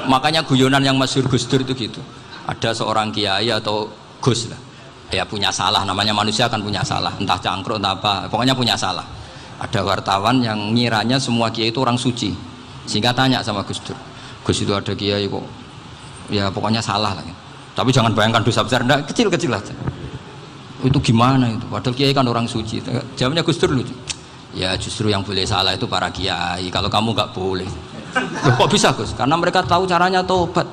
Makanya guyonan yang masyhur Gus Dur itu gitu. Ada seorang kiai atau Gus lah, ya punya salah, namanya manusia kan punya salah, entah cangkruk entah apa, pokoknya punya salah. Ada wartawan yang ngiranya semua kiai itu orang suci, sehingga tanya sama Gus Dur, Gus itu ada kiai kok, ya pokoknya salah lah. Tapi jangan bayangkan dosa besar, enggak, kecil-kecil aja. Itu gimana itu? Padahal kiai kan orang suci. Jawabnya Gus Dur lucu. Ya justru yang boleh salah itu para kiai. Kalau kamu nggak boleh. Loh, kok bisa Gus? Karena mereka tahu caranya tobat.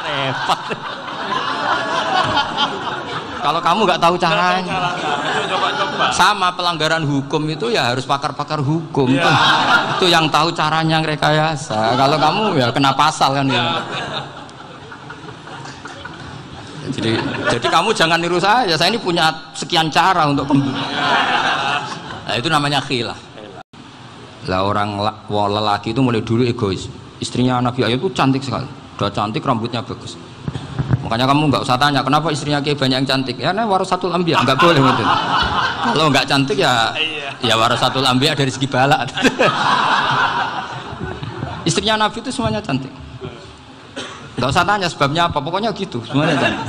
Repot. Kalau kamu nggak tahu caranya, sama pelanggaran hukum itu ya harus pakar-pakar hukum. Itu yang tahu caranya rekayasa. Kalau kamu ya kena pasal kan ya. Jadi kamu jangan niru saya ini punya sekian cara untuk nah, itu namanya khilah. Lah orang lelaki itu mulai dulu egois. Istrinya Nabi Ayub itu cantik sekali, udah cantik, rambutnya bagus. Makanya kamu nggak usah tanya kenapa istrinya Kiai banyak yang cantik. Ya nah warasatul anbiya, nggak boleh gitu. Kalau nggak cantik ya warasatul anbiya dari segi balak. Istrinya Nabi itu semuanya cantik. Nggak usah tanya sebabnya apa, pokoknya gitu semuanya cantik.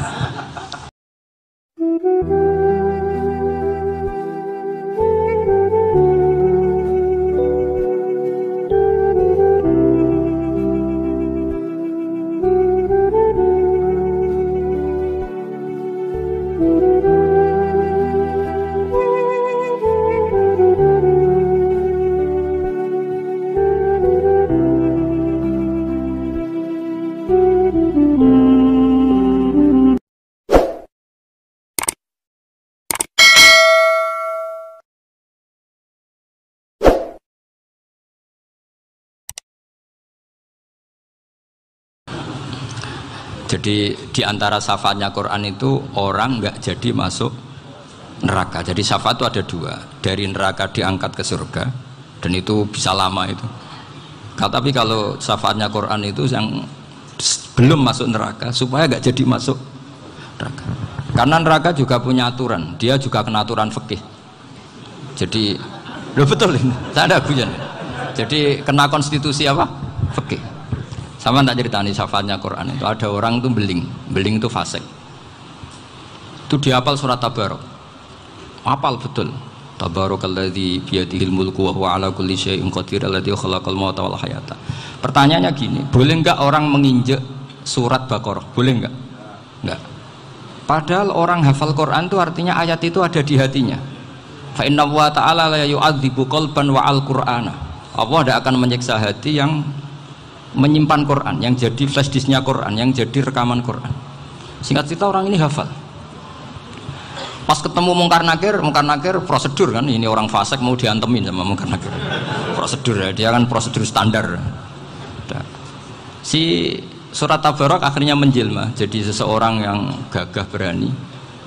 Jadi di antara syafaatnya Quran itu orang nggak jadi masuk neraka. Jadi syafaat itu ada dua, dari neraka diangkat ke surga, dan itu bisa lama itu. Tapi kalau syafaatnya Quran itu yang belum masuk neraka supaya nggak jadi masuk neraka. Karena neraka juga punya aturan, dia juga kena aturan fikih. Jadi, loh betul ini, saya ada guyon. Jadi kena konstitusi apa? Fikih. Sama tak ceritani syafaatnya Quran itu ada orang itu beling itu fasik. Itu dihafal surat Tabarok. Hafal betul. Tabarakalladzi biyadihil mulku wa huwa ala kulli syai'in qadir alladzi khalaqal mauta wal hayata. Pertanyaannya gini, boleh enggak orang menginjek surat Baqarah? Boleh enggak? Enggak. Padahal orang hafal Quran itu artinya ayat itu ada di hatinya. Fa inna wa ta'ala la yu'adzibu qalban wa al-Qur'ana. Allah tidak akan menyiksa hati yang menyimpan Quran, yang jadi flash disknya Quran, yang jadi rekaman Quran. Singkat cerita orang ini hafal. Pas ketemu Mungkar Nakir prosedur kan, ini orang fasik mau diantemin sama Mungkar Nakir. Prosedur ya, dia kan prosedur standar. Si surat Tabarok akhirnya menjelma jadi seseorang yang gagah berani.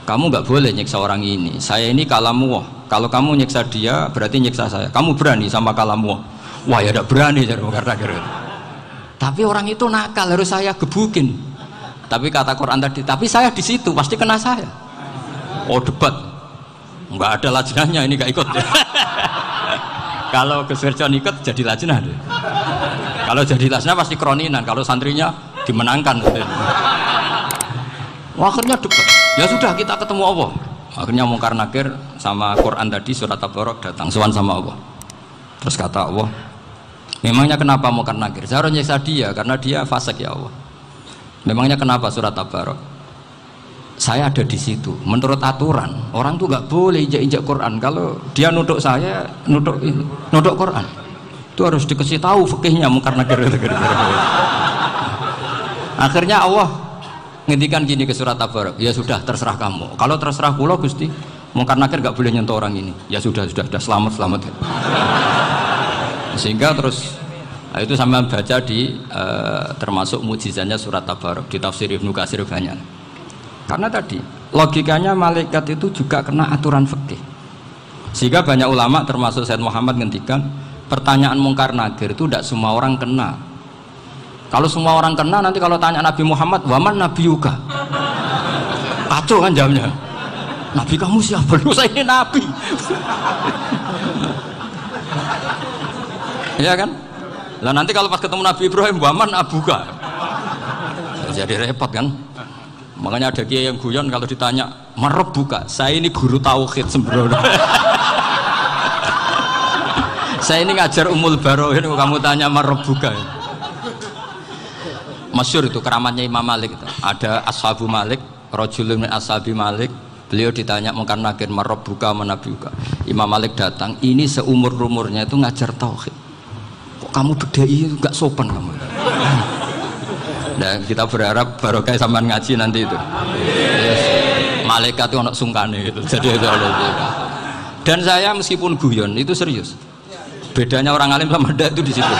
Kamu nggak boleh nyiksa orang ini. Saya ini kalamullah. Kalau kamu nyiksa dia berarti nyiksa saya. Kamu berani sama kalamullah. Wah ya tidak berani jadi Mungkar Nakir. Tapi orang itu nakal, harus saya gebukin. Tapi kata Quran tadi, tapi saya di situ pasti kena saya. Oh debat, nggak ada lajnahnya, ini nggak ikut. Kalau Gus Wirjon ikut jadi lajnah. Kalau jadi lajnah pasti kroninan. Kalau santrinya dimenangkan. Akhirnya debat. Ya sudah kita ketemu Allah. Akhirnya Mungkar Nakir sama Quran tadi surat Tabarok datang sowan sama Allah. Terus kata Allah, memangnya kenapa Mungkar Nakir? Saya harus nyiksa dia karena dia fasik ya Allah. Memangnya kenapa surat Tabarok? Saya ada di situ. Menurut aturan orang tuh nggak boleh injak-injak Quran. Kalau dia nutuk saya, nutuk Quran, itu harus dikasih tahu fikihnya Mungkar Nakir. Akhirnya Allah ngendikan gini ke surat Tabarok. Ya sudah terserah kamu. Kalau terserah pulau Gusti, Mungkar Nakir nggak boleh nyentuh orang ini. Ya sudah selamat. Sehingga terus itu sama baca di termasuk mujizatnya surat Tabarok di tafsir Ibnu Katsir banyak. Karena tadi logikanya malaikat itu juga kena aturan fikih. Sehingga banyak ulama termasuk Said Muhammad ngendikan pertanyaan Mungkar Nakir itu tidak semua orang kena. Kalau semua orang kena nanti kalau tanya Nabi Muhammad, waman nabiyuka? Kacau kan jamnya. Nabi kamu siapa? Lu saya ini nabi. Ya kan? Lah nanti kalau pas ketemu Nabi Ibrahim, waman abuka. Jadi repot kan. Makanya ada kiai yang guyon kalau ditanya, "Marebuka?" Saya ini guru tauhid sembrono. Saya ini ngajar Ummul Barohin, kamu tanya marebuka. Masyhur itu keramatnya Imam Malik itu. Ada Ashabu Malik, rajulun min ashabi Malik. Beliau ditanya Munkar Nakir, marebuka manabiuka. Imam Malik datang, ini seumur-umurnya itu ngajar tauhid. Kok kamu bedai itu enggak sopan kamu. Dan kita berharap barokah sampean ngaji nanti itu. Yes. Malaikat itu anak sungkane gitu. Jadi itu ada. Dan saya meskipun guyon itu serius. Bedanya orang alim sama ndak itu di situ.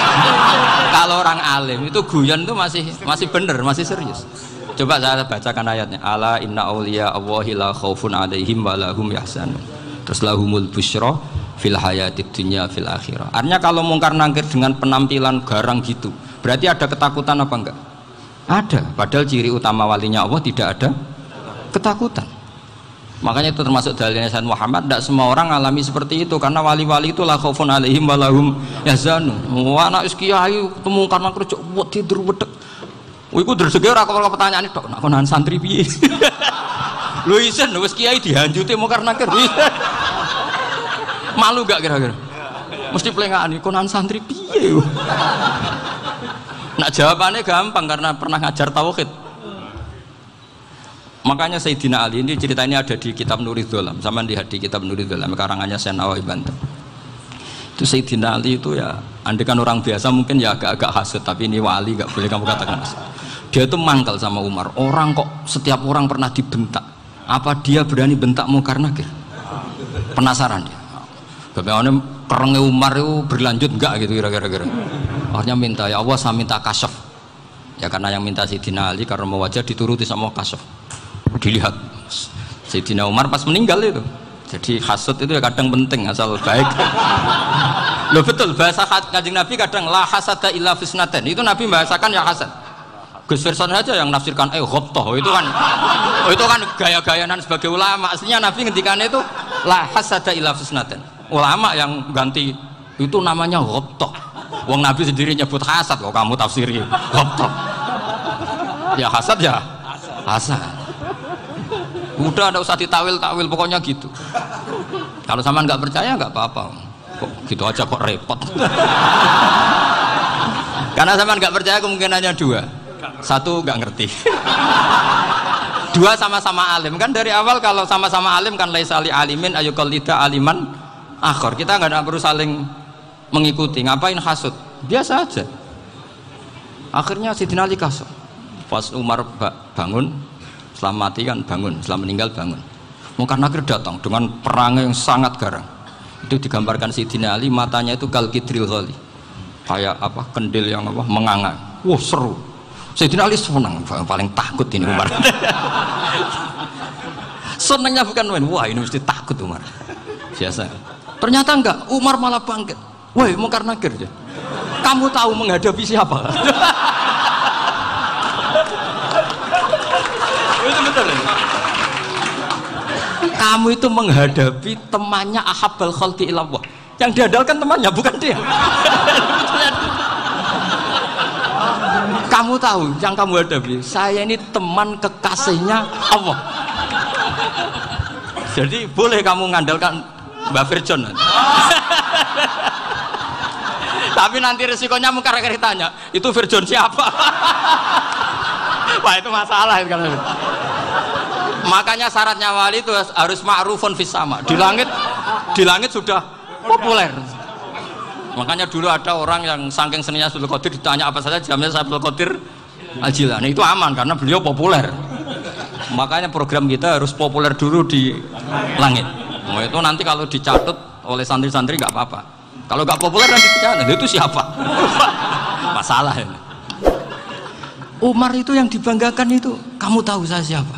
Kalau orang alim itu guyon itu masih bener, masih serius. Coba saya bacakan ayatnya. Ala inna auliya Allahi la khaufun alaihim wa lahum yahzanun. Terus lahumul busyra fil hayatid dunya fil akhirah. Artinya kalau Munkar Nakir dengan penampilan garang gitu, berarti ada ketakutan apa enggak? Ada. Padahal ciri utama walinya Allah tidak ada ketakutan. Makanya itu termasuk dalilnya Sayyid Muhammad. Tidak semua orang alami seperti itu karena wali-wali itu la khaufun alaihim wa lahum yahzanun. Wah anak kiai temu karena kerja buat tidur wedek. Iku dreseke ora kok pertanyaan tok nak konan santri piye. Lho isen wis kiai dihanjuti Munkar Nakir. Malu gak kira-kira? Mesti pelengane konan santri piye. Nak jawabannya gampang karena pernah ngajar tauhid. Makanya Sayyidina Ali ini cerita ini ada di kitab Nurul Dholam, sama di kitab Nurul Dholam karangannya Syekh Nawawi Banten. Itu Sayyidina Ali itu ya, andai kan orang biasa mungkin ya agak-agak hasut, tapi ini wali gak boleh kamu katakan hasut. Dia itu mangkal sama Umar. Orang kok setiap orang pernah dibentak, apa dia berani bentak Munkar Nakir? Penasaran dia. Bagaimana kerengnya Umar itu berlanjut enggak gitu kira-kira. Akhirnya minta, ya Allah saya minta kasyaf. Ya karena yang minta Sayyidina Ali karena mau wajah dituruti sama kasyaf. Dilihat Sayyidina Umar pas meninggal itu. Jadi hasud itu ya kadang penting asal baik. Loh betul bahasa Kanjeng Nabi kadang la hasada illa fisnaten. Itu Nabi bahasakan ya hasad. Gus Firson aja yang nafsirkan ghobtoh itu kan gaya-gayanan sebagai ulama. Aslinya Nabi ngendikannya itu la hasada illa fisnaten. Ulama yang ganti itu namanya ghobtoh. Wong Nabi sendiri nyebut hasad kok kamu tafsiri ghobtoh. Ya hasad ya hasad. Udah ada usah ditawil-tawil pokoknya gitu. Kalau sama nggak percaya nggak apa-apa. Kok gitu aja kok repot. Karena sama nggak percaya kemungkinannya dua. Satu nggak ngerti. Dua sama-sama alim kan dari awal kalau sama-sama alim kan laisali alimin ayuqallida aliman akhor. Kita nggak perlu saling mengikuti. Ngapain hasud? Biasa aja. Akhirnya Sayyidina Ali kasih. Pas Umar bangun, setelah mati kan bangun, setelah meninggal bangun. Munkar Nakir datang dengan perang yang sangat garang. Itu digambarkan Sayyidina Ali matanya itu kal kidril ghali. Kayak apa? Kendil yang apa? Menganga. Wah, seru. Sayyidina Ali senang, paling takut ini Umar. Senangnya bukan main. Wah, ini mesti takut Umar. Biasa. Ternyata enggak, Umar malah bangkit. Woi, Munkar Nakir aja. Kamu tahu menghadapi siapa? Itu betul ya? Kamu itu menghadapi temannya ahabbal khalqi ilallah. Yang diandalkan temannya bukan dia. Kamu tahu yang kamu hadapi, saya ini teman kekasihnya Allah. Jadi boleh kamu mengandalkan Mbak Firjon. Tapi nanti resikonya Munkar Nakir tanya, itu Firjon siapa? Wah itu masalah kan. Makanya syaratnya wali itu harus ma'rufun fis sama. Di langit sudah populer. Makanya dulu ada orang yang saking seninya Abdul Qadir ditanya apa saja jamnya Abdul Qadir Al-Jilani itu aman karena beliau populer. Makanya program kita harus populer dulu di langit. Nah, itu nanti kalau dicatut oleh santri-santri nggak apa-apa. Kalau nggak populer nanti dicatat itu siapa? Masalah ini. Umar itu yang dibanggakan itu, kamu tahu saya siapa?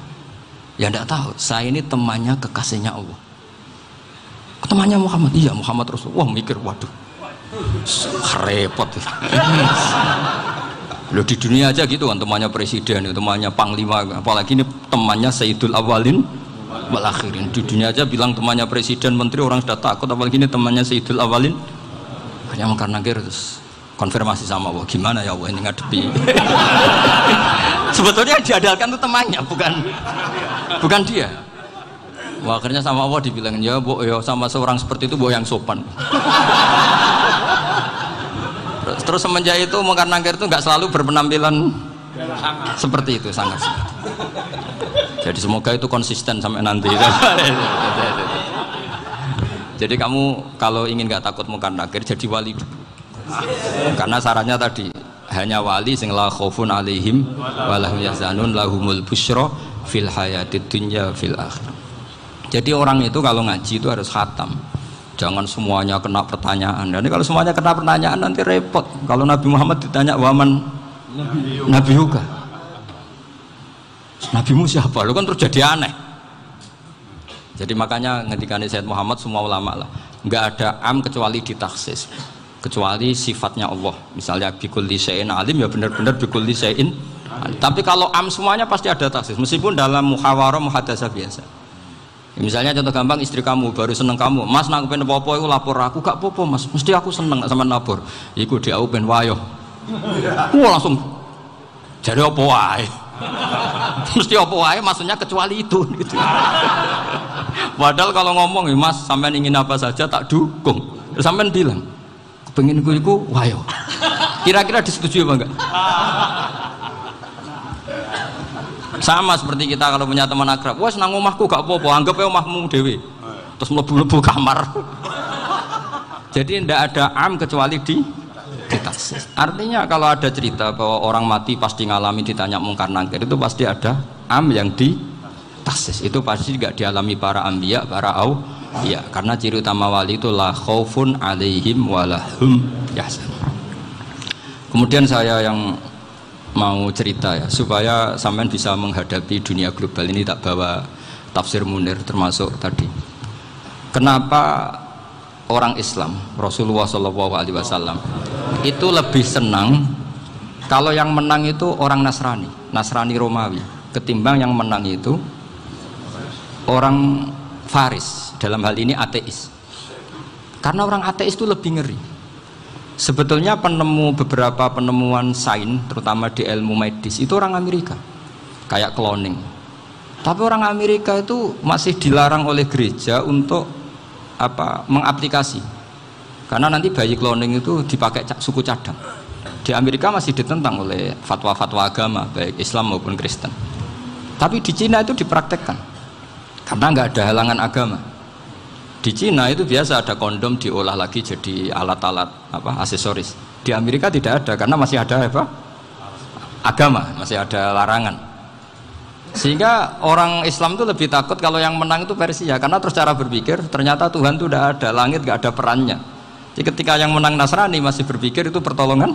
Ya enggak tahu, saya ini temannya kekasihnya Allah. Temannya Muhammad, iya Muhammad Rasulullah. Wah mikir, waduh, repot. Loh di dunia aja gitu kan, temannya presiden, temannya panglima, apalagi ini temannya Sayyidul Awalin wal Akhirin. Di dunia aja bilang temannya presiden, menteri, orang sudah takut, apalagi ini temannya Sayyidul Awalin. Akhirnya Munkar Nakir terus konfirmasi sama Allah, gimana ya Allah ini ngadepi. Sebetulnya yang diandalkan itu temannya, bukan dia. Wah, akhirnya sama Allah dibilang, ya bu, ya sama seorang seperti itu bu yang sopan. Terus semenjak itu Mungkar Nakir itu nggak selalu berpenampilan seperti itu, sangat. Jadi semoga itu konsisten sampai nanti. Jadi kamu kalau ingin nggak takut Mungkar Nakir, jadi wali dulu. Karena syaratnya tadi hanya wali sing la khaufun alaihim walahum yahzanun lahumul busyra fil hayatid dunya fil akhirah. Jadi orang itu kalau ngaji itu harus khatam. Jangan semuanya kena pertanyaan. Dan kalau semuanya kena pertanyaan nanti repot. Kalau Nabi Muhammad ditanya waman Nabi juga. Nabimu siapa? Lu kan terus jadi aneh. Jadi makanya ketika Sayyid Muhammad semua ulama lah, nggak ada am kecuali ditaksis. Kecuali sifatnya Allah, misalnya bikulli syai'in alim, ya benar-benar bikulli syai'in alim. Tapi kalau am semuanya pasti ada taksis, meskipun dalam muhawarah muhadasah biasa. Ya, misalnya contoh gampang, istri kamu baru seneng kamu, mas nak pengen apa-apa itu lapor aku, gak apa-apa mas, mesti aku seneng sama lapor. Iku dia aku pengen wayo, langsung jadi apa wae. Mesti apa wae, maksudnya kecuali itu gitu. Padahal kalau ngomong, mas sampean ingin apa saja tak dukung, sampean bilang pengen iku wayo. Kira-kira disetujui apa enggak? Sama seperti kita kalau punya teman akrab, wes nang omahku gak apa-apa, anggap ya omahmu dhewe. Terus mlebu-mlebu kamar. Jadi tidak ada am kecuali ditaksis. Artinya kalau ada cerita bahwa orang mati pasti ngalami ditanya Mungkar Nakir, itu pasti ada am yang ditaksis. Itu pasti juga dialami para anbiya, para ya, karena ciri utama wali itu la khaufun alaihim walahum yahzanun. Kemudian saya yang mau cerita ya, supaya sampean bisa menghadapi dunia global ini, tak bawa tafsir Munir termasuk tadi. Kenapa orang Islam, Rasulullah SAW itu lebih senang kalau yang menang itu orang Nasrani Romawi, ketimbang yang menang itu orang Faris, dalam hal ini ateis. Karena orang ateis itu lebih ngeri. Sebetulnya beberapa penemuan sains, terutama di ilmu medis, itu orang Amerika, kayak cloning. Tapi orang Amerika itu masih dilarang oleh gereja untuk mengaplikasi. Karena nanti bayi cloning itu dipakai suku cadang. Di Amerika masih ditentang oleh fatwa-fatwa agama, baik Islam maupun Kristen. Tapi di Cina itu dipraktekkan. Karena nggak ada halangan agama. Di Cina itu biasa ada kondom diolah lagi jadi alat-alat aksesoris. Di Amerika tidak ada karena masih ada agama, masih ada larangan. Sehingga orang Islam itu lebih takut kalau yang menang itu Persia, karena terus cara berpikir ternyata Tuhan itu tidak ada, langit nggak ada perannya. Jadi ketika yang menang Nasrani masih berpikir itu pertolongan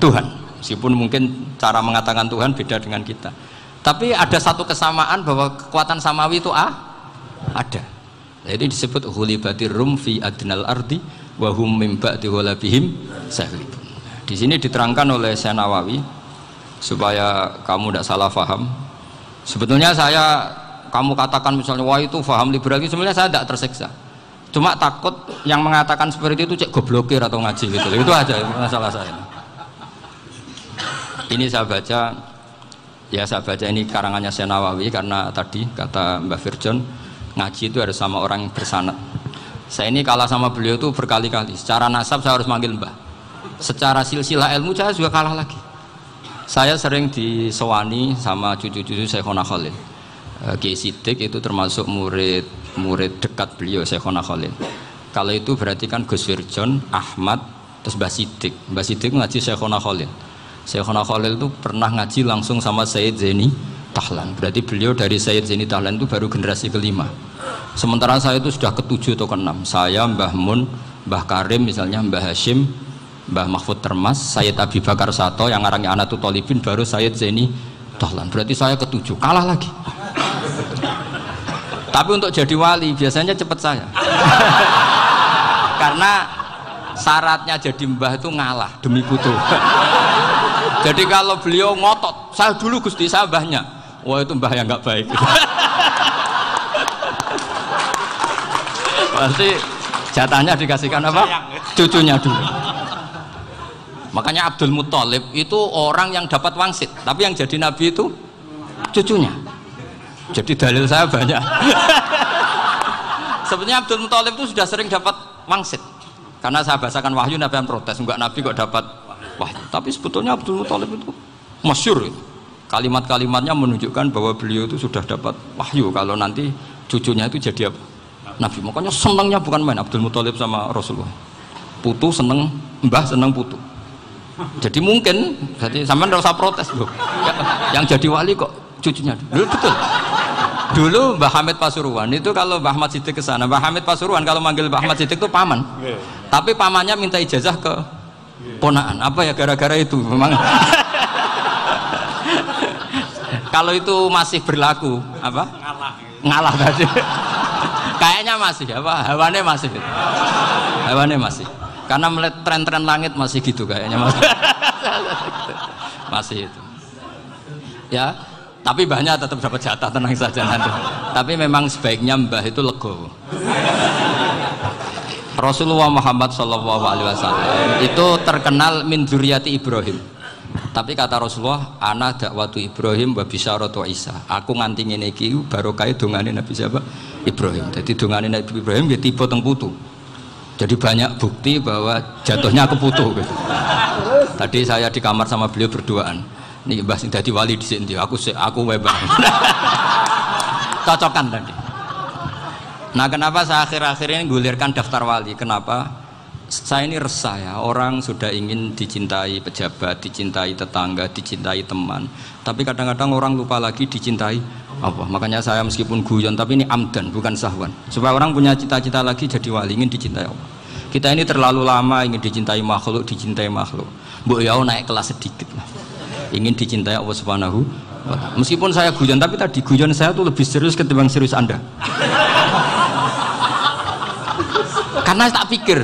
Tuhan, meskipun mungkin cara mengatakan Tuhan beda dengan kita. Tapi ada satu kesamaan bahwa kekuatan samawi itu ada. Jadi disebut ghulibatir rum fi adnal ardi wa hum min ba'di ghalabihim saghlibun. Di sini diterangkan oleh Syekh Nawawi supaya kamu tidak salah paham. Sebetulnya kamu katakan misalnya wah itu paham liberal, sebenarnya saya tidak tersiksa. Cuma takut yang mengatakan seperti itu cek goblokir atau ngaji gitu. Itu aja masalah saya. Ini saya baca ini karangannya Syekh Nawawi, karena tadi kata Mbah Firjon ngaji itu harus sama orang yang bersanad. Saya ini kalah sama beliau itu berkali-kali. Secara nasab saya harus manggil Mbah. Secara silsilah ilmu saya juga kalah lagi. Saya sering disewani sama cucu-cucu Syekhona Khalil. Kiai Siddiq itu termasuk murid dekat beliau, Syekhona Khalil. Kalau itu berarti kan Gus Firjon, Ahmad, terus Mbah Siddiq. Mbah Siddiq ngaji Syekhona Khalil. Syekhona Khalil itu pernah ngaji langsung sama Sayyid Zaini Tahlan. Berarti beliau dari Sayyid Zaini Tahlan itu baru generasi kelima. Sementara saya itu sudah ke-7 atau ke-6. Saya, Mbah Mun, Mbah Karim misalnya, Mbah Hashim, Mbah Mahfud Termas, Sayyid Abi Bakar Sato yang arangnya Anatul Tolibin, baru Sayyid Zaini Tahlan. Berarti saya ke-7, kalah lagi. Tapi untuk jadi wali biasanya cepat saya. Karena syaratnya jadi mbah itu ngalah demi putu. Jadi kalau beliau ngotot, saya dulu Gusti, saya mbahnya. Wah itu mbah yang nggak baik. Pasti jatahnya dikasihkan apa? Cucunya dulu. Makanya Abdul Muthalib itu orang yang dapat wangsit, tapi yang jadi nabi itu cucunya. Jadi dalil saya banyak. Sebenarnya Abdul Muthalib itu sudah sering dapat wangsit. Karena saya bacakan wahyu, Nabi yang protes, enggak nabi kok dapat wahyu. Tapi sebetulnya Abdul Muthalib itu masyhur. Kalimat-kalimatnya menunjukkan bahwa beliau itu sudah dapat wahyu kalau nanti cucunya itu jadi apa? Nabi. Makanya senangnya bukan main Abdul Muthalib sama Rasulullah. Putu seneng, mbah seneng putu. Jadi mungkin, jadi sampean enggak usah protes loh. Yang jadi wali kok cucunya. Dulu betul. Dulu Mbah Hamid Pasuruan itu kalau Mbah Ahmad Siddiq ke sana, Mbah Hamid Pasuruan kalau manggil Mbah Ahmad Siddiq itu paman. Tapi pamannya minta ijazah ke ponakan. Apa ya gara-gara itu memang. Kalau itu masih berlaku apa? Ngalah tadi. Kayaknya masih apa? Hawane masih. Hawane masih. Karena melihat tren-tren langit masih gitu kayaknya masih. Masih itu. Ya, tapi banyak tetap dapat jatah, tenang saja nanti. Tapi memang sebaiknya mbah itu legowo. Rasulullah Muhammad SAW itu terkenal min dzurriyyati Ibrahim. Tapi kata Rasulullah, ana dakwatu Ibrahim wa bisyaratu Isa. Aku nganti ngene iki barokah dongane Nabi siapa? Ibrahim. Jadi dongane Nabi Ibrahim ya tiba teng putu. Jadi banyak bukti bahwa jatuhnya ke putu gitu. Tadi saya di kamar sama beliau berduaan. Nih Mbah sing dadi wali dhisik ndi? Aku wae Mbah. Cocokan tadi. Nah, kenapa saya akhir-akhir ini gulirkan daftar wali? Kenapa? Saya ini resah ya, orang sudah ingin dicintai pejabat, dicintai tetangga, dicintai teman. Tapi kadang-kadang orang lupa lagi dicintai apa. Makanya saya meskipun guyon, tapi ini amdan, bukan sahwan. Supaya orang punya cita-cita lagi jadi wali, ingin dicintai Allah. Kita ini terlalu lama ingin dicintai makhluk, dicintai makhluk. Mbok ya naik kelas sedikit lah. Ingin dicintai Allah Subhanahu wa Ta'ala. Meskipun saya guyon, tapi tadi guyon saya tuh lebih serius ketimbang serius Anda. Karena tak pikir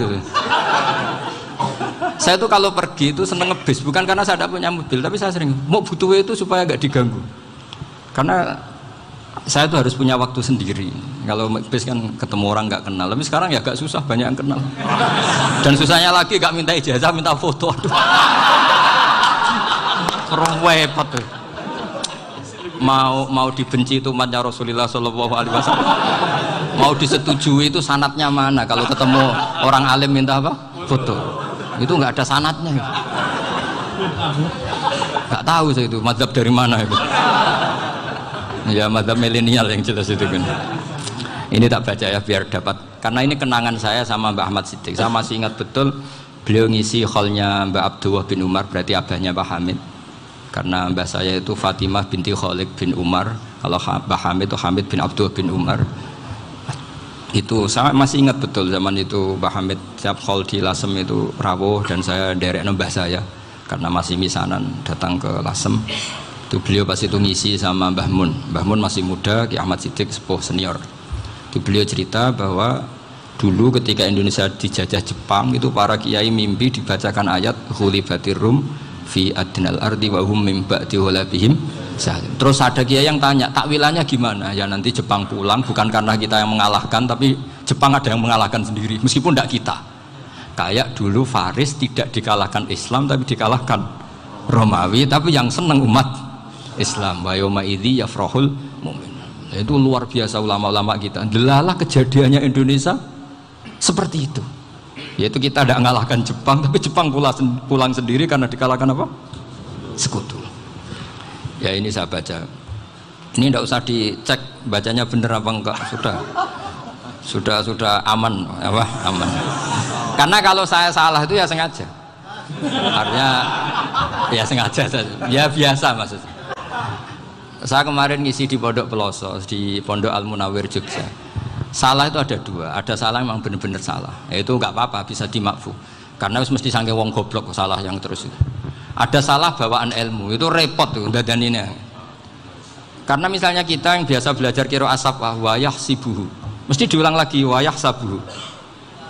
saya tuh kalau pergi itu seneng ngebis, bukan karena saya tidak punya mobil, tapi saya sering mau butuh itu supaya gak diganggu. Karena saya tuh harus punya waktu sendiri. Kalau ngebis kan ketemu orang gak kenal, tapi sekarang ya gak susah, banyak yang kenal. Dan susahnya lagi gak minta ijazah, minta foto. Aduh. Repot tuh. Mau dibenci itu umatnya Rasulullah SAW, mau disetujui itu sanatnya mana? Kalau ketemu orang alim minta apa? Foto. Itu nggak ada sanatnya. Nggak tahu saya itu mazhab dari mana itu. Ya mazhab milenial yang jelas itu kan. Ini tak baca ya biar dapat. Karena ini kenangan saya sama Mbak Ahmad Siddiq. Saya masih ingat betul beliau ngisi hallnya Mbak Abdullah bin Umar, berarti abahnya Mbak Hamid. Karena mbah saya itu Fatimah binti Khalid bin Umar, kalau Mbah Hamid itu Hamid bin Abdullah bin Umar. Itu saya masih ingat betul zaman itu Mbah Hamid siap hall di Lasem itu rawuh dan saya derek mbah saya karena masih misanan datang ke Lasem. Itu beliau pas itu ngisi sama Mbah Mun. Mbah Mun masih muda, Ki Ahmad Siddiq sepuh senior. Itu beliau cerita bahwa dulu ketika Indonesia dijajah Jepang itu para kiai mimpi dibacakan ayat Ghulibatir Rum fi adnal ardi wa hum min ba'di ghalabihim. Terus ada kiai yang tanya, takwilannya gimana? Ya nanti Jepang pulang bukan karena kita yang mengalahkan, tapi Jepang ada yang mengalahkan sendiri, meskipun tidak kita. Kayak dulu Faris tidak dikalahkan Islam tapi dikalahkan Romawi, tapi yang senang umat Islam. Wa yauma idzi yafrahul mu'min. Itu luar biasa ulama-ulama kita. Delalah kejadiannya Indonesia seperti itu. Yaitu kita tidak mengalahkan Jepang, tapi Jepang pulang sendiri karena dikalahkan apa? Sekutu. Ya ini saya baca. Ini tidak usah dicek bacanya benar apa enggak, sudah aman, apa? Aman. Karena kalau saya salah itu ya sengaja. Artinya ya sengaja saja. Ya biasa maksudnya. Saya kemarin ngisi di Pondok Peloso, di Pondok Al Munawir Jogja. Salah itu ada dua, ada salah yang memang benar-benar salah, itu nggak apa-apa, bisa dimakfu karena mesti sangke wong goblok salah yang terus itu. Ada salah bawaan ilmu, itu repot tuh dadaninnya. Karena misalnya kita yang biasa belajar qiraah safah wayah sibuhu, mesti diulang lagi wayah sabuhu.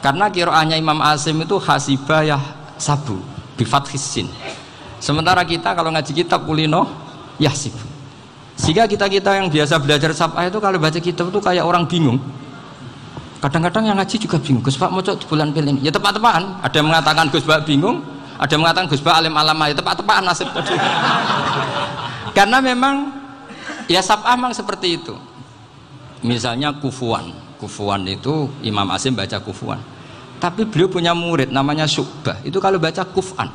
Karena qiraahnya Imam Asim itu hasibah yah sabu bi fathis sin. Sementara kita kalau ngaji kitab kulino yah sibu. Sehingga kita yang biasa belajar safah itu kalau baca kitab itu kayak orang bingung. Kadang-kadang yang ngaji juga bingung, Gus Pak mau bulan pilih ini. Ya tepat-tepatan, ada yang mengatakan Gus Pak bingung, Ada yang mengatakan Gus Ba alim alama, ya tepat-tepat nasib tadi. Karena memang ya sab'ah memang seperti itu. Misalnya kufuan itu Imam Asim baca kufuan. Tapi beliau punya murid namanya Syu'bah. Itu kalau baca kuf'an.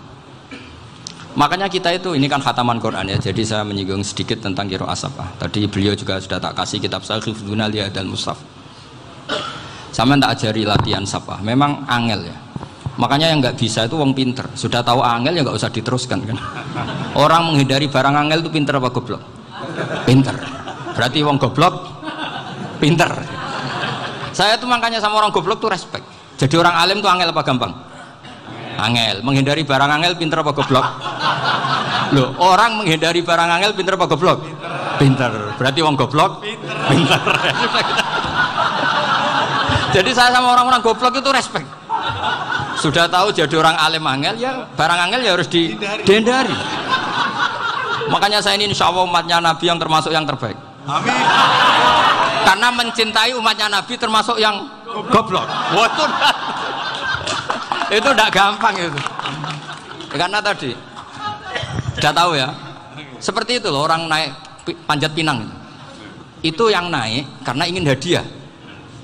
Makanya kita itu, ini kan khataman Quran ya. Jadi saya menyinggung sedikit tentang qiraah sab'ah. Tadi beliau juga sudah tak kasih kitab saya Hifdzuna Lihadal Mushaf. Sama tak ajari latihan sab'ah. Memang angel ya. Makanya yang nggak bisa itu wong pinter. Sudah tahu angel ya nggak usah diteruskan kan. Orang menghindari barang angel itu pinter apa goblok? Pinter. Berarti wong goblok pinter. Saya tuh makanya sama orang goblok tuh respect. Jadi orang alim tuh angel apa gampang? Angel. Menghindari barang angel pinter apa goblok? Loh, orang menghindari barang angel pinter apa goblok? Pinter. Berarti wong goblok pinter. Jadi saya sama orang-orang goblok itu respect. Sudah tahu jadi orang alim angel ya barang angel ya harus dihindari. Makanya saya ini insya Allah umatnya Nabi yang termasuk yang terbaik. Amin. Karena mencintai umatnya Nabi termasuk yang goblok. Wah, itu tidak gampang itu. Karena tadi sudah tahu ya. Seperti itu loh orang naik panjat pinang itu yang naik karena ingin hadiah.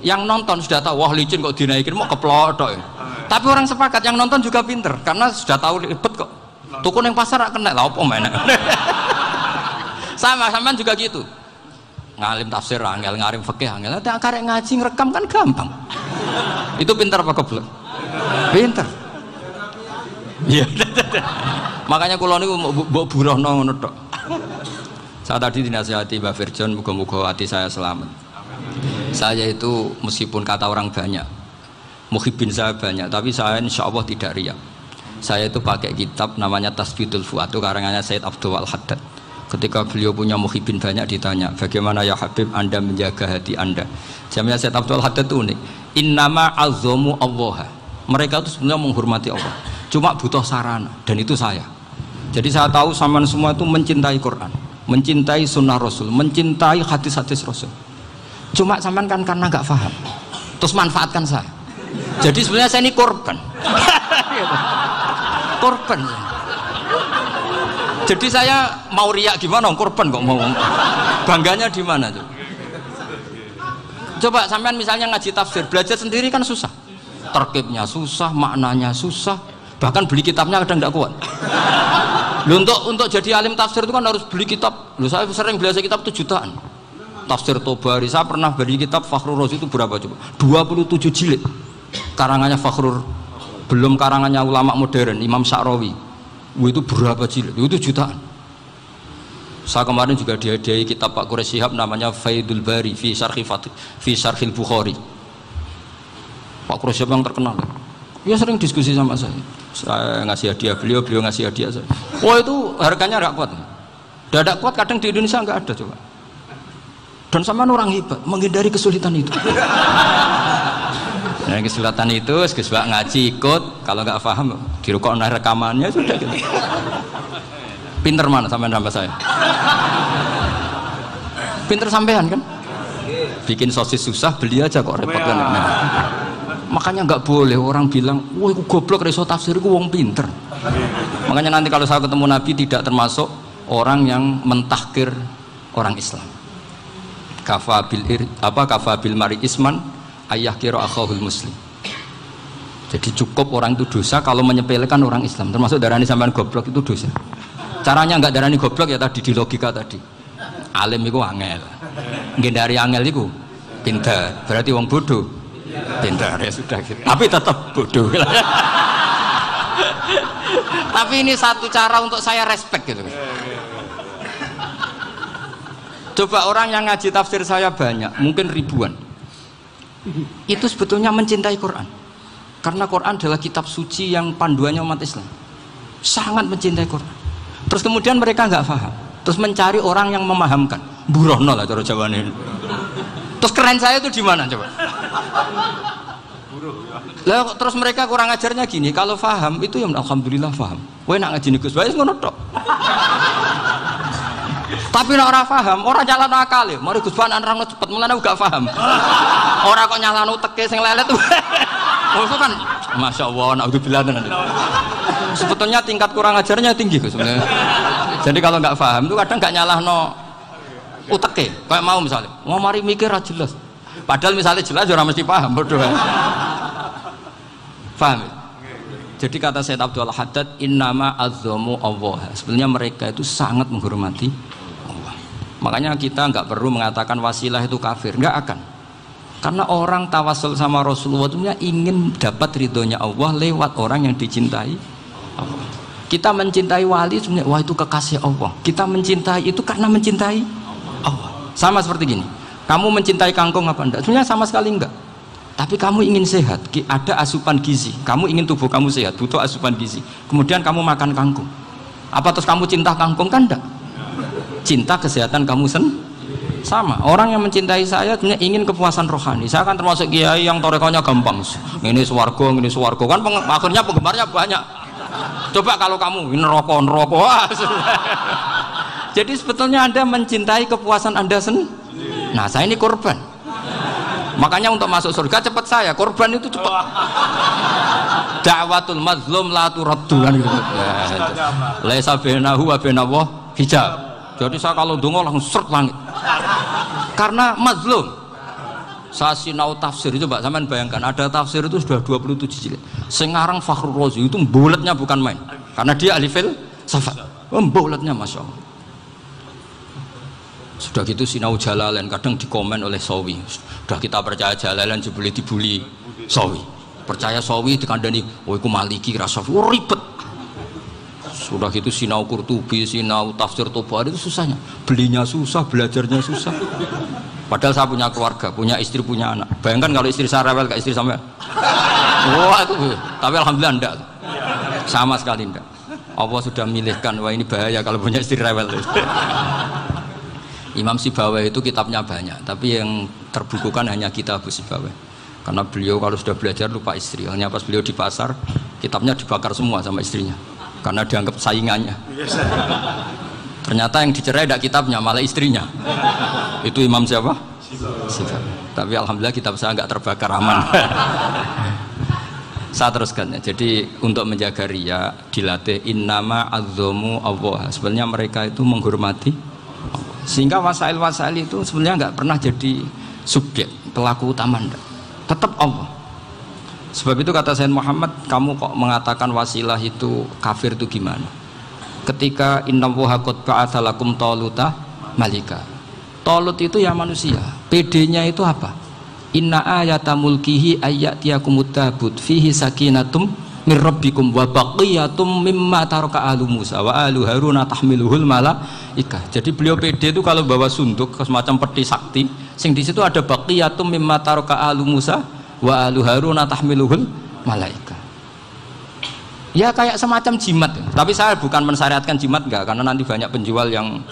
Yang nonton sudah tahu wah licin kok dinaikin mau keplodok ya. Tapi orang sepakat yang nonton juga pinter karena sudah tahu ribet kok. Tukun yang pasar kena lah apa mana. Sama juga gitu. Ngalim tafsir angel, ngalim fikih angel. Ada karek ngaji ngerekam kan gampang. Itu pinter apa goblok? Pinter. Iya. Makanya kula niku mbok burohno ngono tok. Saya tadi dinasihati Mbak Firjon muga-muga hati saya selamat. Saya itu meskipun kata orang banyak, muhibbin saya banyak, tapi saya insya Allah tidak riya. Saya itu pakai kitab namanya Tasbidul Fuad, itu karangannya Said Abdul Al-Haddad. Ketika beliau punya muhibbin banyak ditanya, bagaimana ya Habib Anda menjaga hati Anda? Jamnya Said Abdul Al-Haddad itu unik. Innama azzamu Allah. Mereka itu sebenarnya menghormati Allah, cuma butuh sarana, dan itu saya. Jadi saya tahu sampean semua itu mencintai Quran, mencintai sunnah Rasul, mencintai hadis-hadis Rasul. Cuma sampean kan karena nggak paham, terus manfaatkan saya. Jadi sebenarnya saya ini korban. Korban. Jadi saya mau riak gimana? Korban kok mau. Bangganya di mana tuh? Coba sampean misalnya ngaji tafsir, belajar sendiri kan susah. Terkibnya susah, maknanya susah. Bahkan beli kitabnya kadang nggak kuat. Loh, untuk jadi alim tafsir itu kan harus beli kitab. Loh, saya sering belajar kitab itu jutaan. Tafsir Tobari, saya pernah beli kitab Fakhrur Razi itu berapa coba? 27 jilid karangannya Fakhrur, belum karangannya ulama modern Imam Sya'rawi. Itu berapa jilid? Itu jutaan. Saya kemarin juga dihadiahi kitab Pak Quraish Shihab namanya Faidul Bari fi Syarhil Bukhari. Pak Quraish Shihab yang terkenal. Dia sering diskusi sama saya. Saya ngasih hadiah beliau ngasih hadiah saya. Wah, itu harganya nggak kuat. Tidak kuat kadang di Indonesia nggak ada coba. Dan sama orang hebat menghindari kesulitan itu. Nah, kesulitan itu sebab ngaji ikut, kalau nggak paham dirukok rekamannya sudah gitu. Pinter mana sampean sama saya? Pinter sampean kan? Bikin sosis susah, beli aja kok repot kan. Nah, makanya nggak boleh orang bilang, wah aku goblok reso tafsir, aku wong pinter. Makanya nanti kalau saya ketemu Nabi tidak termasuk orang yang mentahkir orang Islam. Kafabil mari isman ayah kira akhahul muslim. Jadi cukup orang itu dosa kalau menyepelekan orang Islam, termasuk darani sampean goblok itu dosa. Caranya nggak darani goblok ya tadi di logika tadi. Alim itu angel, ngendari angel itu pinter, berarti wong bodoh pinter ya sudah gitu. Tapi tetap bodoh. Tapi ini satu cara untuk saya respect gitu. Coba orang yang ngaji tafsir saya banyak, mungkin ribuan. Itu sebetulnya mencintai Quran. Karena Quran adalah kitab suci yang panduannya umat Islam. Sangat mencintai Quran. Terus kemudian mereka nggak paham. Terus mencari orang yang memahamkan. Burono lah cara jawabannya. Terus keren saya itu di mana coba? Lah terus mereka kurang ajarnya gini, kalau paham itu ya alhamdulillah paham. Kowe nak ngaji Gus Bae ngono tok. Tapi nek ora paham, ora nyalano akal ya. Mari Gus Bae nerangno cepet, mulane gak paham. Ora kok nyalano teke sing lelet. Oh kan Masya Allah, naudzubillah tenan. Sebetulnya tingkat kurang ajarnya tinggi Gus sebenarnya. Jadi kalau nggak paham itu kadang nggak nyalahno uteke. Kayak mau misalnya, mau mari mikir aja jelas. Padahal misalnya jelas orang mesti paham berdua. Paham ya? Jadi kata Sayyid Abdul Haddad, innama azzamu Allah. Sebenarnya mereka itu sangat menghormati Allah. Makanya kita nggak perlu mengatakan wasilah itu kafir, nggak akan. Karena orang tawasul sama Rasulullah itu ingin dapat ridhonya Allah lewat orang yang dicintai Allah. Kita mencintai wali sebenarnya, wah itu kekasih Allah. Kita mencintai itu karena mencintai Allah. Sama seperti gini, kamu mencintai kangkung apa enggak? Sebenarnya sama sekali enggak. Tapi kamu ingin sehat, ada asupan gizi. Kamu ingin tubuh kamu sehat, butuh asupan gizi. Kemudian kamu makan kangkung. Apa terus kamu cinta kangkung? Kan enggak. Cinta kesehatan kamu sama. Orang yang mencintai saya sebenarnya ingin kepuasan rohani. Saya kan termasuk kiai yang torekonya gampang. Ini swarga, ini swarga. Kan akhirnya penggemarnya banyak. Coba kalau kamu ini neraka. Wah, jadi sebetulnya Anda mencintai kepuasan Anda sendiri. Nah, saya ini korban. Makanya untuk masuk surga cepat saya. Korban itu cepat. Da'watul mazlum la turaddu kan gitu. Laisa bainahu wa bainallah hijab. Jadi saya kalau dongo langsung seret langit. Karena mazlum. Saya sinau tafsir itu Mbak, sampean bayangkan ada tafsir itu sudah 27 jilid. Sengarang Fakhrul Razi itu bulatnya bukan main. Karena dia ahli filsafat. Bulatnya Masya Allah. Sudah gitu sinau Jalalain kadang dikomen oleh Sawi. Sudah kita percaya Jalalain boleh dibully Sawi. Percaya Sawi dikandani, oh itu Maliki rasa ribet. Sudah gitu sinau Qurtubi, sinau tafsir Tabari itu susahnya. Belinya susah, belajarnya susah. Padahal saya punya keluarga, punya istri, punya anak. Bayangkan kalau istri saya rewel kayak istri sampai. Wah itu, tapi alhamdulillah enggak. Sama sekali enggak. Allah sudah milihkan, wah ini bahaya kalau punya istri rewel. Imam Sibawai itu kitabnya banyak, tapi yang terbukukan hanya kitab Sibawai. Karena beliau kalau sudah belajar lupa istri. Hanya pas beliau di pasar, kitabnya dibakar semua sama istrinya. Karena dianggap saingannya. Ternyata yang dicerai tidak kitabnya, malah istrinya. Itu Imam siapa? Sibawai. Tapi alhamdulillah kitab saya nggak terbakar, aman. Saya teruskan ya. Jadi untuk menjaga riya dilatih innama azzamu Allah. Sebenarnya mereka itu menghormati Allah. Sehingga wasail-wasail itu sebenarnya nggak pernah jadi subjek pelaku utama, enggak. Tetap Allah. Sebab itu kata Sayyid Muhammad, kamu kok mengatakan wasilah itu kafir itu gimana? Ketika innallaha qad ba'atsa lakum taluta malika. Talut itu ya manusia. PD-nya itu apa? Inna ayata mulkihi ayyatiyakumut tabut fihi sakinatum min rabbikum wa baqiyatum mimma taraka alu Musa wa alu Haruna tahmiluhul malaika. Jadi beliau PD itu kalau bawa sunduk semacam peti sakti, sing di situ ada baqiyatum mimma taraka alu Musa wa alu Haruna tahmiluhul malaika. Ya kayak semacam jimat. Tapi saya bukan mensyariatkan jimat enggak, karena nanti banyak penjual yang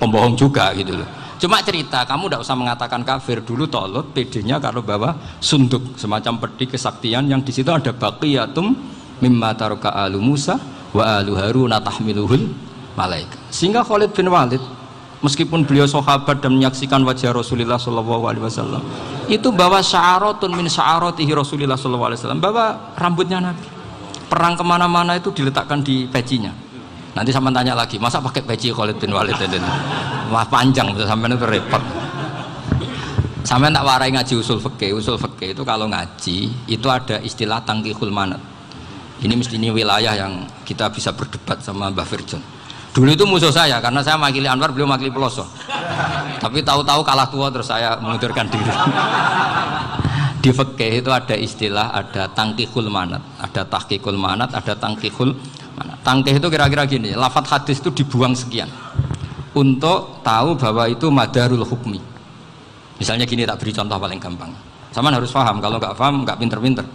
pembohong juga gitu loh. Cuma cerita, kamu tidak usah mengatakan kafir. Dulu Talut PD-nya kalau bawa sunduk semacam peti kesaktian yang di situ ada baqiyatum mimma taraka alu Musa wa alu Haruna tahmiluhul malaika. Sehingga Khalid bin Walid meskipun beliau sahabat dan menyaksikan wajah Rasulullah SAW, itu bawa sya'aratun min sya'aratihi Rasulullah SAW, bawa rambutnya Nabi. Perang kemana-mana itu diletakkan di pecinya. Nanti sama tanya lagi, masa pakai peci Khalid bin Walid itu? Wah panjang, sampai itu repot. Sampai tak warai ngaji usul fikih. Usul fikih itu kalau ngaji itu ada istilah tangkihul manat. Ini mesti ini wilayah yang kita bisa berdebat sama Mbah Firjon. Dulu itu musuh saya karena saya makili Anwar, beliau makili Peloso. Tapi tahu-tahu kalah tua terus saya mengundurkan diri. Di fikih itu ada istilah, ada tangkihul manat, ada tahqiqul manat, ada tangkihul manat. Tangkih itu kira-kira gini, lafadz hadis itu dibuang sekian untuk tahu bahwa itu madarul hukmi. Misalnya gini, tak beri contoh paling gampang. Sama harus paham, kalau nggak paham nggak pinter-pinter.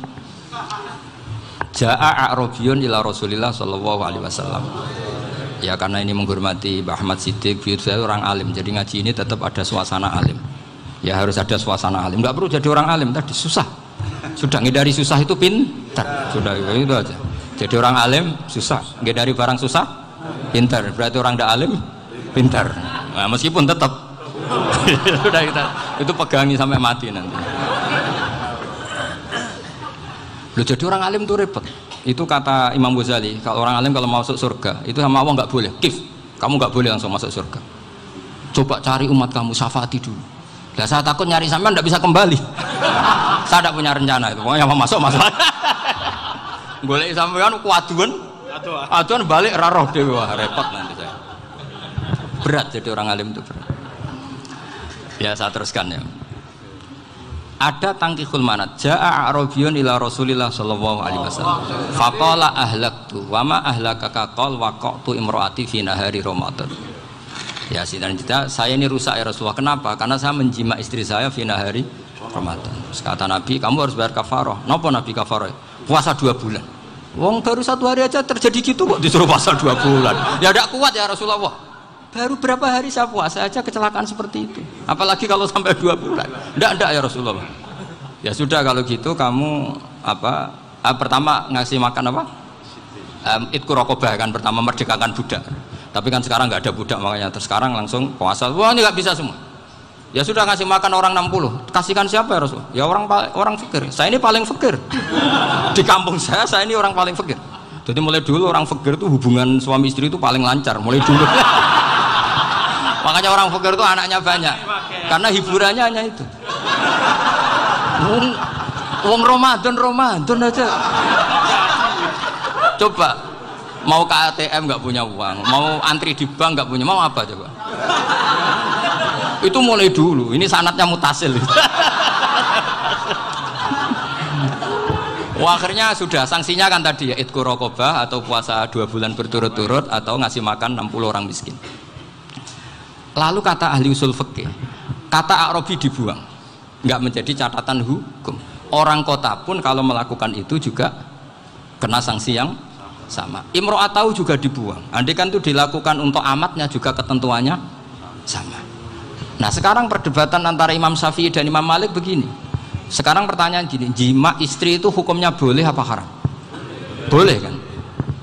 Ja'a a'rabiyun ila Rasulillah sallallahu alaihi wasallam. Ya karena ini menghormati Mbah Ahmad Siddiq, saya orang alim, jadi ngaji ini tetap ada suasana alim. Ya harus ada suasana alim, nggak perlu jadi orang alim tadi susah. Sudah ngindari susah itu pintar, sudah itu aja. Jadi orang alim susah, ngindari barang susah pintar, berarti orang tidak alim pintar. Nah, meskipun tetap sudah itu pegangi sampai mati nanti. Loh, jadi orang alim itu repot. Itu kata Imam Ghazali, kalau orang alim kalau mau masuk surga itu sama Allah nggak boleh. Kif, kamu nggak boleh langsung masuk surga. Coba cari umat kamu, syafaati dulu. Nah, saya takut nyari sampean nggak bisa kembali. Saya tidak punya rencana itu. Pokoknya mau masuk. Golek sampean kuaduan. Aduan balik raroh dewe, wah repot nanti saya. Berat jadi orang alim itu berat. Ya saya teruskan ya. Ada tangkihul manat. Ja'a A'rabiyun ila Rasulillah sallallahu alaihi wasallam. Faqala ahlaktu wa ma ahlakaka qal waqa'tu imraati fi nahari Ramadan. Ya sidang kita, saya ini rusak ya Rasulullah. Kenapa? Karena saya menjima istri saya fi nahari Ramadan. Terus kata Nabi, kamu harus bayar kafarah. Napa Nabi kafarah? Puasa 2 bulan. Wong baru 1 hari aja terjadi gitu kok disuruh puasa 2 bulan. Ya tidak kuat ya Rasulullah. Baru berapa hari saya puasa aja kecelakaan seperti itu. Apalagi kalau sampai 2 bulan. Tidak ya Rasulullah. Ya sudah kalau gitu kamu pertama ngasih makan apa? Itku rokobah kan pertama merdekakan budak. Tapi kan sekarang nggak ada budak makanya terus sekarang langsung puasa. Wah ini nggak bisa semua. Ya sudah ngasih makan orang 60. Kasihkan siapa ya Rasul? Ya orang fakir. Saya ini paling fakir. Di kampung saya ini orang paling fakir. Jadi mulai dulu orang fakir itu hubungan suami istri itu paling lancar mulai dulu. Makanya orang fakir itu anaknya banyak karena hiburannya hanya itu. Wong Ramadan aja. Coba mau ke ATM nggak punya uang, mau antri di bank nggak punya, mau apa coba? Itu mulai dulu. Ini sanatnya mutasil. Wah, akhirnya sudah sanksinya kan tadi ya itqu raqabah atau puasa 2 bulan berturut-turut atau ngasih makan 60 orang miskin. Lalu kata ahli usul fikih, kata A'rabi dibuang, nggak menjadi catatan hukum. Orang kota pun kalau melakukan itu juga kena sanksi yang sama. Imro'atau juga dibuang. Andai kan itu dilakukan untuk amatnya juga ketentuannya sama. Nah sekarang perdebatan antara Imam Syafi'i dan Imam Malik begini. Sekarang pertanyaan gini, jima istri itu hukumnya boleh apa haram? Boleh kan?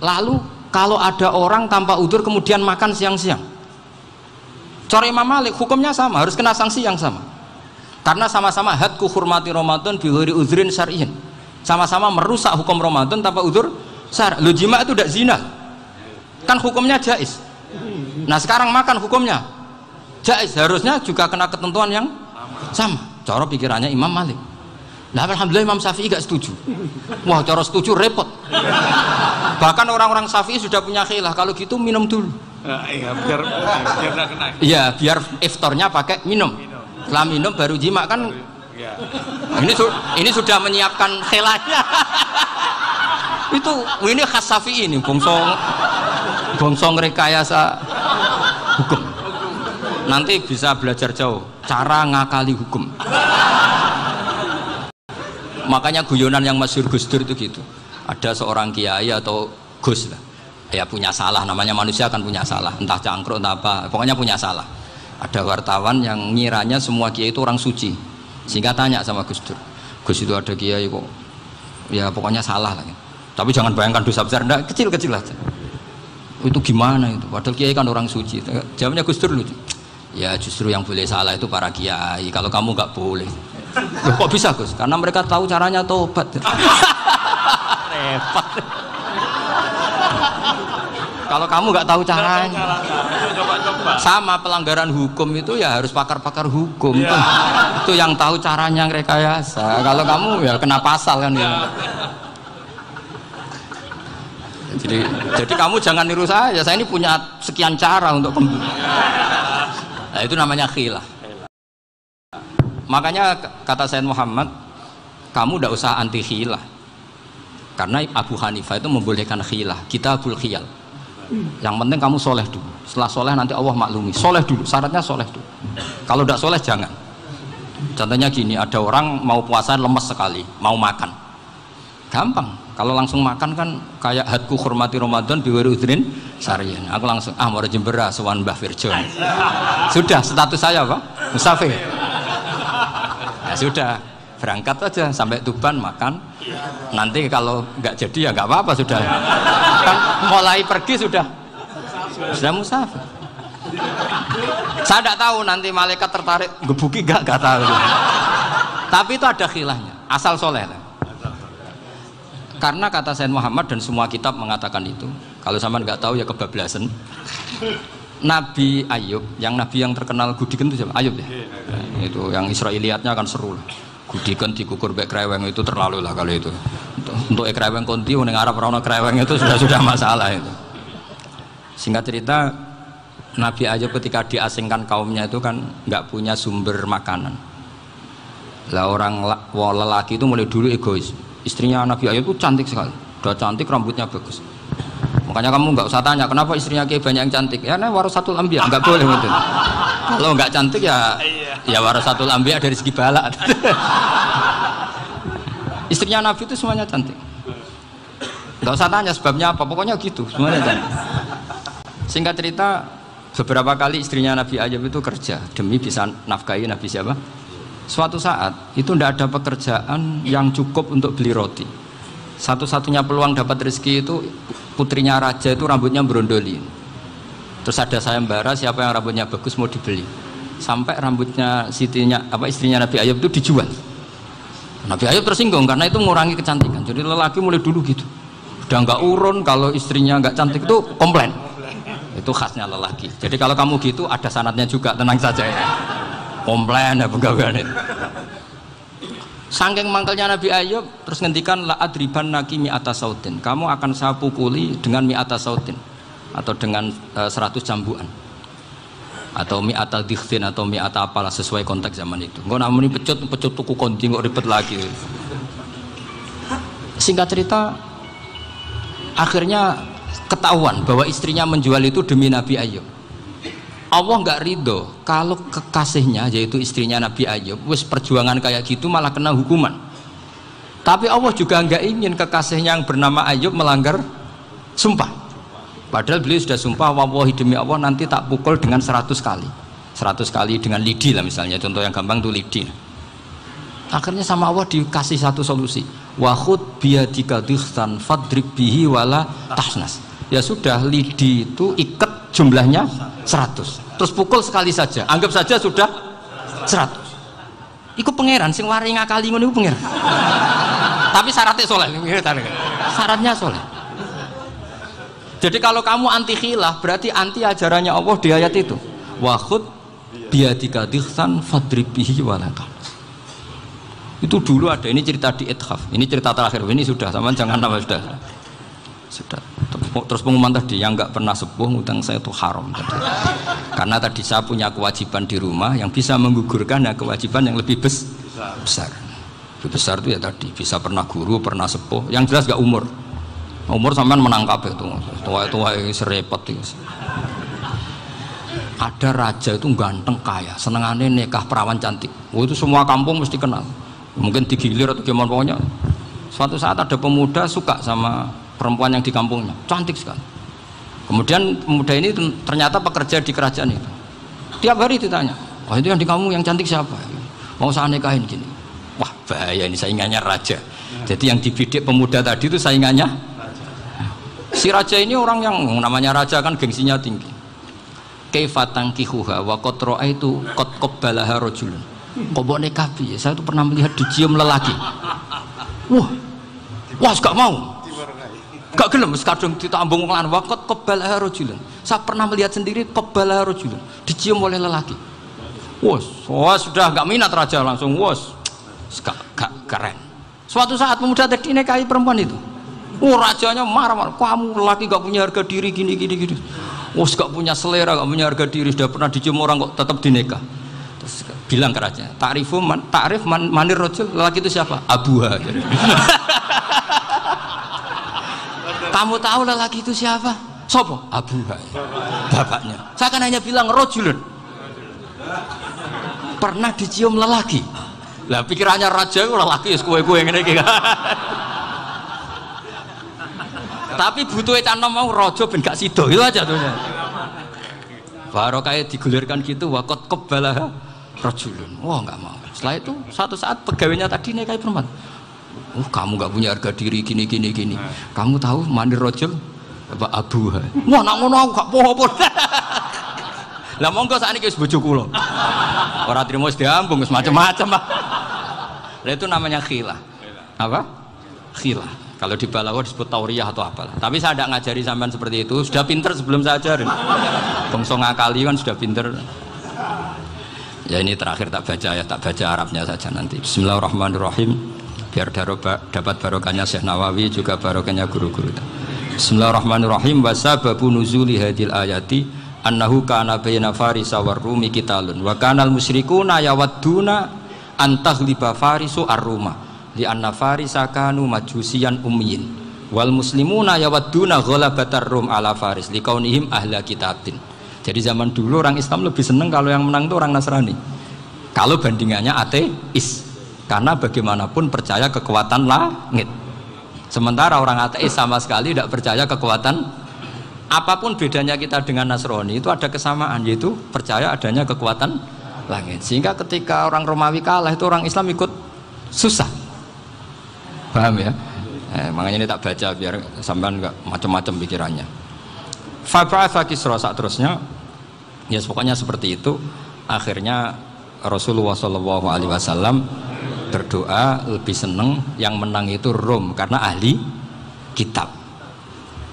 Lalu kalau ada orang tanpa udzur kemudian makan siang-siang, cara Imam Malik hukumnya sama, harus kena sanksi yang sama. Karena sama-sama hadku hurmati Ramadan bighairi udzrin syar'iyyin. Sama-sama merusak hukum Ramadan tanpa udzur syar'. Lu jima itu tidak zina. Kan hukumnya jaiz. Nah, sekarang makan hukumnya jaiz, harusnya juga kena ketentuan yang sama. Cara pikirannya Imam Malik. Nah, alhamdulillah Imam Syafi'i gak setuju. Wah, cara setuju repot. Bahkan orang-orang Syafi'i sudah punya khilaf, kalau gitu minum dulu. Iya, biar nggak kena. Iya, biar iftarnya pakai minum. Setelah minum baru jima kan. Ya. Ini sudah menyiapkan khilafnya. Ini khas Syafi'i ini, bongsong rekayasa hukum. Nanti bisa belajar jauh cara ngakali hukum. Makanya guyonan yang masyhur Gus Dur itu gitu. Ada seorang kiai atau Gus lah. Ya punya salah, namanya manusia kan punya salah, entah cangkruk entah apa, pokoknya punya salah. Ada wartawan yang ngiranya semua kiai itu orang suci, sehingga tanya sama Gus Dur, Gus itu ada kiai kok ya pokoknya salah lah, tapi jangan bayangkan dosa besar, enggak, kecil-kecil aja. Itu gimana itu, padahal kiai kan orang suci. Jawabnya Gus Dur lucu, ya justru yang boleh salah itu para kiai, kalau kamu nggak boleh. Loh, kok bisa Gus? Karena mereka tahu caranya tobat. Repot. Kalau kamu nggak tahu caranya, sama pelanggaran hukum itu ya harus pakar-pakar hukum. Itu yang tahu caranya rekayasa. Kalau kamu ya kena pasal kan ya. Jadi kamu jangan niru saya. Saya ini punya sekian cara untuk nah, itu namanya khilaf. Makanya kata Sayyid Muhammad, kamu tidak usah anti khilaf. Karena Abu Hanifah itu membolehkan khilaf. Kitabul khiyal. Yang penting kamu soleh dulu. Setelah soleh nanti Allah maklumi. Soleh dulu, syaratnya soleh dulu. Kalau tidak soleh jangan. Contohnya gini, ada orang mau puasa lemes sekali, mau makan. Gampang. Kalau langsung makan kan kayak hadku hormati Ramadan biwiri udrin syar'iyyin. Aku langsung mau jembera sowan Mbah Firjon. Sudah status saya apa? Musafir. Ya sudah, berangkat aja sampai Tuban makan. Nanti kalau nggak jadi ya nggak apa-apa sudah. Kan mulai pergi sudah musafir. Saya tidak tahu nanti malaikat tertarik gebuki nggak tahu. Tapi itu ada khilafnya. Asal soleh lah. Karena kata Sayyid Muhammad dan semua kitab mengatakan itu. Kalau sama nggak tahu ya kebablasan. Nabi Ayub, yang nabi yang terkenal Gudiken itu siapa? Ayub ya. Nah, itu yang Israiliyatnya kan seru lah. Gudiken dikukur bek kreweng itu terlalu lah kalau itu. Untuk kreweng konti ning Arab ora ono kreweng itu sudah masalah itu. Singkat cerita, Nabi Ayub ketika diasingkan kaumnya itu kan nggak punya sumber makanan. Lah orang lelaki itu mulai dulu egois. Istrinya Nabi Ayub itu cantik sekali, udah cantik, rambutnya bagus. Makanya kamu nggak usah tanya kenapa istrinya kayak banyak yang cantik. Ya, nah warasatul anbiya, nggak boleh gitu. Kalau nggak cantik ya warasatul anbiya dari segi balak. Istrinya Nabi itu semuanya cantik. Nggak usah tanya sebabnya apa, pokoknya gitu, semuanya cantik. Singkat cerita, beberapa kali istrinya Nabi Ayub itu kerja demi bisa nafkahi Nabi siapa? Suatu saat itu tidak ada pekerjaan yang cukup untuk beli roti. Satu-satunya peluang dapat rezeki itu putrinya raja itu rambutnya berondoli. Terus ada sayembara siapa yang rambutnya bagus mau dibeli. Sampai rambutnya istrinya Nabi Ayub itu dijual. Nabi Ayub tersinggung karena itu mengurangi kecantikan. Jadi lelaki mulai dulu gitu. Udah nggak urun kalau istrinya nggak cantik itu komplain. Itu khasnya lelaki. Jadi kalau kamu gitu ada sanadnya juga, tenang saja ya. Komplain ya pegawaian itu. Saking mangkelnya Nabi Ayub terus ngendikan la adriban naki mi'ata sautin. Kamu akan saya pukuli dengan mi'ata sautin atau dengan 100 cambuan. Atau mi'ata dikhtin atau mi'ata apalah sesuai konteks zaman itu. Engko namuni pecut tuku konti kok ribet lagi. Singkat cerita akhirnya ketahuan bahwa istrinya menjual itu demi Nabi Ayub. Allah nggak ridho kalau kekasihnya yaitu istrinya Nabi Ayub wis perjuangan kayak gitu malah kena hukuman. Tapi Allah juga nggak ingin kekasihnya yang bernama Ayub melanggar sumpah. Padahal beliau sudah sumpah, wallahi demi Allah nanti tak pukul dengan 100 kali. 100 kali dengan lidi lah misalnya, contoh yang gampang tuh lidi. Akhirnya sama Allah dikasih satu solusi. Wa khud biyadika dikhtan fadrib bihi wala tahnas. Ya sudah, lidi itu ikat jumlahnya 100. Terus pukul sekali saja. Anggap saja sudah 100. Iku pangeran sing wari ngakali ngono iku pangeran. Tapi syaratnya soleh. Syaratnya soleh. Jadi kalau kamu anti khilaf berarti anti ajarannya Allah di ayat itu. Wa khud biyadika dikhtan fadrib bihi wala tahnas. Itu dulu ada, ini cerita di Ithaf, ini cerita terakhir, ini sudah, sama jangan nama sudah. Terus pengumuman tadi, yang nggak pernah sepuh ngutang saya itu haram tadi. Karena tadi saya punya kewajiban di rumah yang bisa menggugurkan ya, kewajiban yang lebih besar. Lebih besar itu ya tadi, bisa pernah guru, pernah sepuh, yang jelas nggak umur. Umur sampean menang kabeh itu, tua serepot itu. Ada raja itu ganteng kaya, senengannya nikah perawan cantik. Oh, itu semua kampung mesti kenal. Mungkin digilir atau gimana pokoknya. Suatu saat ada pemuda suka sama perempuan yang di kampungnya, cantik sekali. Kemudian pemuda ini ternyata pekerja di kerajaan itu. Tiap hari ditanya, oh itu yang di kampung yang cantik siapa? Mau saya nikahin gini. Wah bahaya ini, saingannya raja. Jadi yang dibidik pemuda tadi itu saingannya. Si raja ini orang yang namanya raja kan gengsinya tinggi. Kaifatang kihuha wa kotroa itu kot kobbalaha rojulun. Kok mbok nikah piye? Saya tuh pernah melihat dicium lelaki. Wah, gak mau. Gak gelem wis kadung ditambung lan waqat qabala rajulun. Saya pernah melihat sendiri qabala rajulun, dicium oleh lelaki. Wah, sudah gak minat raja langsung gak keren. Suatu saat pemuda tadi nikahi perempuan itu. Rajanya marah-marah, kamu lelaki gak punya harga diri gini. Gak punya selera, gak punya harga diri, sudah pernah dicium orang kok tetap dinikah. Terus bilang ke raja, takrif manir rojul, lelaki itu siapa? Abuha. Kamu tahu lelaki itu siapa? Sopo? Abuha, bapaknya. Saya kan hanya bilang rojulun, pernah dicium lelaki. Lah pikirannya raja itu lelaki kue-kue ngene iki. Tapi butuh canom mau rojo ben gak sido, itu aja tuh. Baru kayak digulirkan gitu, wakot kebalah rojulun. Wah nggak mau. Setelah itu suatu saat pegawainya tadi nikahi perempuan. Kamu nggak punya harga diri gini. Kamu tahu mandir rojul apa abuha? Wah nak ngono aku gak poho-poho. Lah monggo sakniki wis bojo kula. Ora trimo wis diambung wis macam-macam. Lah itu namanya khilah. Apa? Khilah. Kalau di Balawa disebut tauriyah atau apalah. Tapi saya tidak ngajari sampean seperti itu. Sudah pinter sebelum saya ajarin. Bangsa ngakali kan sudah pinter. Ya ini terakhir tak baca ya, tak baca Arabnya saja nanti. Bismillahirrahmanirrahim. Biar dapat barokahnya Syekh Nawawi juga barokahnya guru-guru. Bismillahirrahmanirrahim. Wa sababu nuzuli hadil ayati annahu kana baina farisa war rumi qitalun wa kanal musyrikuna yawadduna antaghliba farisu ar-ruma li anna farisa kanu majusiyan ummiyin wal muslimuna yawadduna ghalabatar rum ala faris liqaunihim ahla kitabin. Jadi zaman dulu orang Islam lebih senang kalau yang menang itu orang Nasrani. Kalau bandingannya ateis, karena bagaimanapun percaya kekuatan langit. Sementara orang ateis sama sekali tidak percaya kekuatan. Apapun bedanya kita dengan Nasrani itu ada kesamaan, yaitu percaya adanya kekuatan langit. Sehingga ketika orang Romawi kalah itu orang Islam ikut susah. Paham ya? Makanya ini tak baca biar sampean enggak macam-macam pikirannya. Fab'atha Kisra saat terusnya ya pokoknya seperti itu. Akhirnya Rasulullah SAW berdoa lebih senang yang menang itu Rom karena ahli kitab.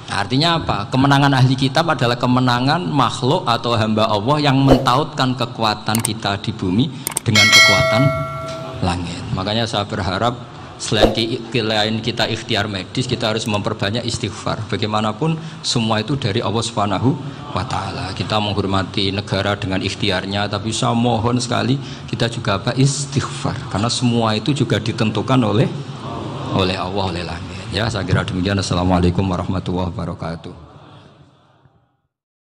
Artinya apa? Kemenangan ahli kitab adalah kemenangan makhluk atau hamba Allah yang mentautkan kekuatan kita di bumi dengan kekuatan langit. Makanya saya berharap selain kita ikhtiar medis, kita harus memperbanyak istighfar. Bagaimanapun semua itu dari Allah Subhanahu wa Ta'ala. Kita menghormati negara dengan ikhtiarnya, tapi saya mohon sekali kita juga istighfar, karena semua itu juga ditentukan oleh Allah, oleh langit. Ya, saya kira demikian. Assalamualaikum warahmatullahi wabarakatuh.